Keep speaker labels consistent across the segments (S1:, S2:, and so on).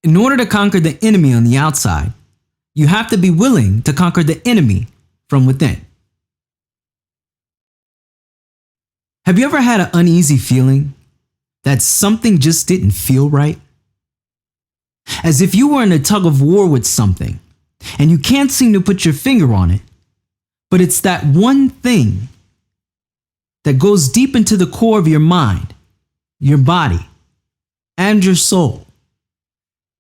S1: In order to conquer the enemy on the outside, you have to be willing to conquer the enemy from within. Have you ever had an uneasy feeling that something just didn't feel right? As if you were in a tug of war with something and you can't seem to put your finger on it, but it's that one thing that goes deep into the core of your mind, your body, and your soul,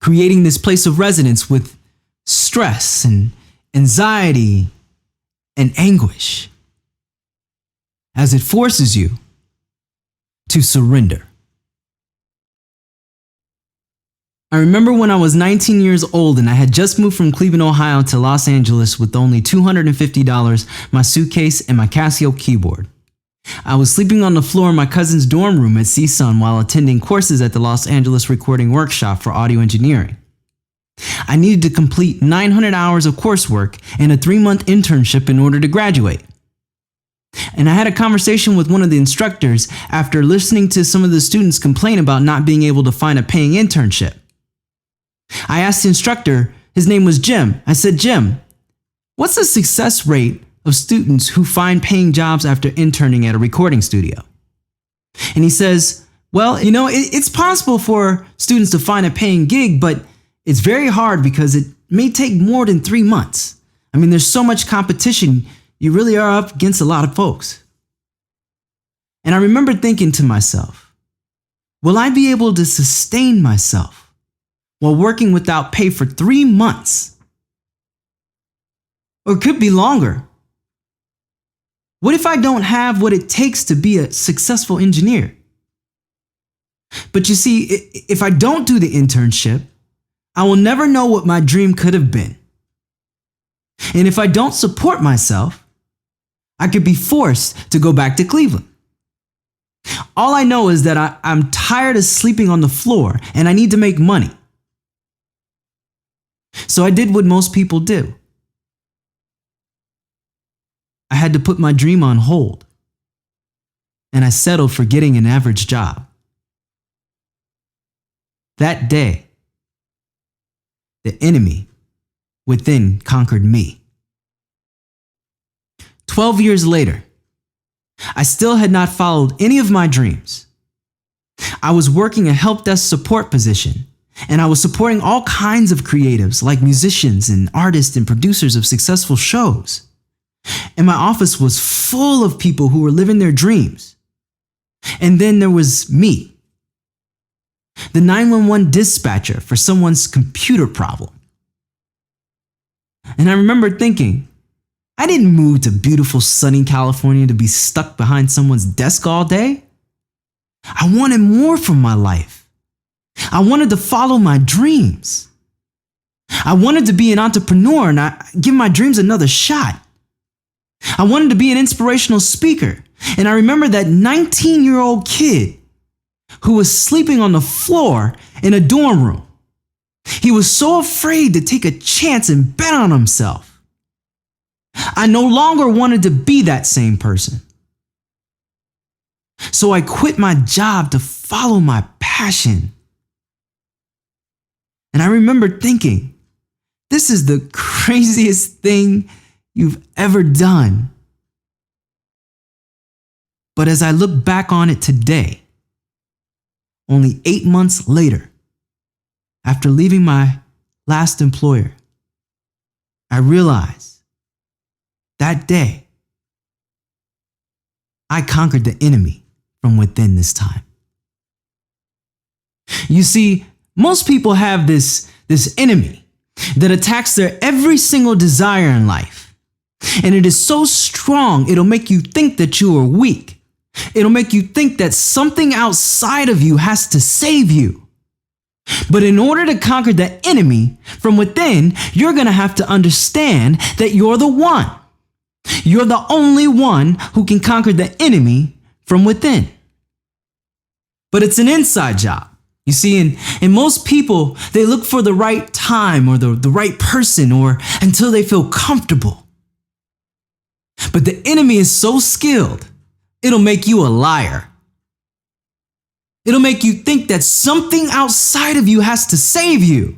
S1: creating this place of resonance with stress and anxiety and anguish as it forces you to surrender. I remember when I was 19 years old and I had just moved from Cleveland, Ohio to Los Angeles with only $250, my suitcase, and my Casio keyboard. I was sleeping on the floor in my cousin's dorm room at CSUN while attending courses at the Los Angeles Recording Workshop for audio engineering. I needed to complete 900 hours of coursework and a 3-month internship in order to graduate. And I had a conversation with one of the instructors after listening to some of the students complain about not being able to find a paying internship. I asked the instructor, his name was Jim. I said, "Jim, what's the success rate of students who find paying jobs after interning at a recording studio?" And he says, "Well, it's possible for students to find a paying gig, but it's very hard because it may take more than 3 months. I mean, there's so much competition, you really are up against a lot of folks." And I remember thinking to myself, will I be able to sustain myself while working without pay for 3 months? Or it could be longer. What if I don't have what it takes to be a successful engineer? But you see, if I don't do the internship, I will never know what my dream could have been. And if I don't support myself, I could be forced to go back to Cleveland. All I know is that I'm tired of sleeping on the floor and I need to make money. So I did what most people do. I had to put my dream on hold, and I settled for getting an average job. That day, the enemy within conquered me. 12 years later, I still had not followed any of my dreams. I was working a help desk support position, and I was supporting all kinds of creatives like musicians and artists and producers of successful shows. And my office was full of people who were living their dreams. And then there was me, the 911 dispatcher for someone's computer problem. And I remember thinking, I didn't move to beautiful sunny California to be stuck behind someone's desk all day. I wanted more from my life. I wanted to follow my dreams. I wanted to be an entrepreneur and give my dreams another shot. I wanted to be an inspirational speaker. And I remember that 19-year-old kid who was sleeping on the floor in a dorm room. He was so afraid to take a chance and bet on himself. I no longer wanted to be that same person. So I quit my job to follow my passion. And I remember thinking, this is the craziest thing you've ever done. But as I look back on it today, only 8 months later, after leaving my last employer, I realized that day I conquered the enemy from within this time. You see, most people have this enemy that attacks their every single desire in life. And it is so strong, it'll make you think that you are weak. It'll make you think that something outside of you has to save you. But in order to conquer the enemy from within, you're going to have to understand that you're the one. You're the only one who can conquer the enemy from within. But it's an inside job. You see, and most people, they look for the right time or the right person or until they feel comfortable. But the enemy is so skilled, it'll make you a liar. It'll make you think that something outside of you has to save you.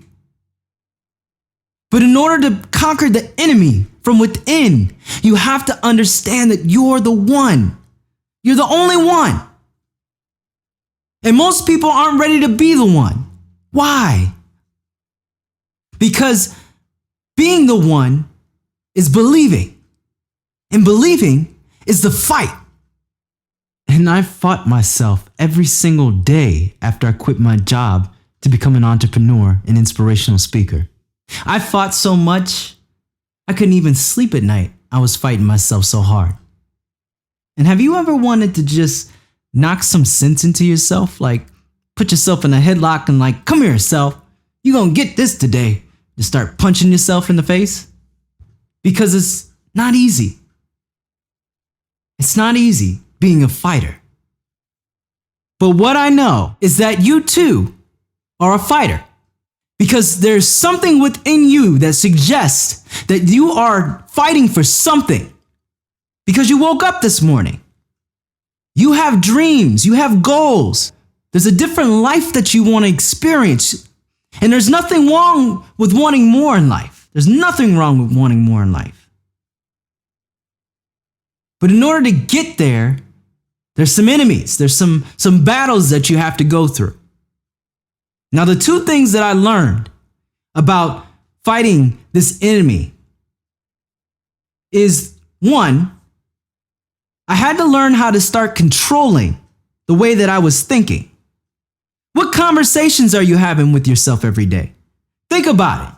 S1: But in order to conquer the enemy from within, you have to understand that you're the one. You're the only one. And most people aren't ready to be the one. Why? Because being the one is believing. And believing is the fight. And I fought myself every single day after I quit my job to become an entrepreneur and inspirational speaker. I fought so much, I couldn't even sleep at night. I was fighting myself so hard. And have you ever wanted to just knock some sense into yourself? Like, put yourself in a headlock and like, come here, self. You gonna get this today. Just start punching yourself in the face? Because it's not easy. It's not easy being a fighter. But what I know is that you too are a fighter. Because there's something within you that suggests that you are fighting for something. Because you woke up this morning. You have dreams, you have goals. There's a different life that you want to experience. And there's nothing wrong with wanting more in life. There's nothing wrong with wanting more in life. But in order to get there, there's some enemies. There's some battles that you have to go through. Now, the two things that I learned about fighting this enemy is, one, I had to learn how to start controlling the way that I was thinking. What conversations are you having with yourself every day? Think about it.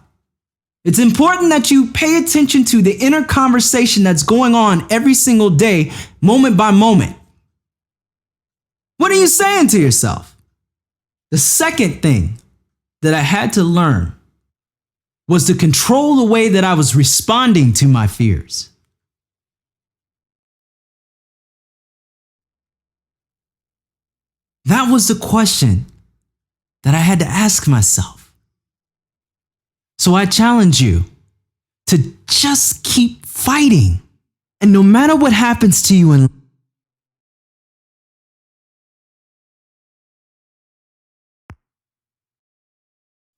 S1: It's important that you pay attention to the inner conversation that's going on every single day, moment by moment. What are you saying to yourself? The second thing that I had to learn was to control the way that I was responding to my fears. That was the question that I had to ask myself. So I challenge you to just keep fighting. And no matter what happens to you in life,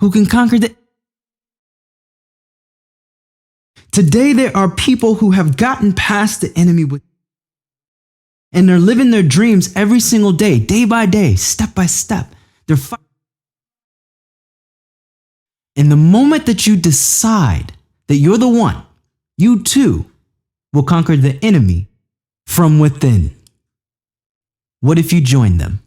S1: who can conquer the... Today, there are people who have gotten past the enemy and they're living their dreams every single day by day, step by step. They're fighting. And the moment that you decide that you're the one, you too will conquer the enemy from within. What if you join them?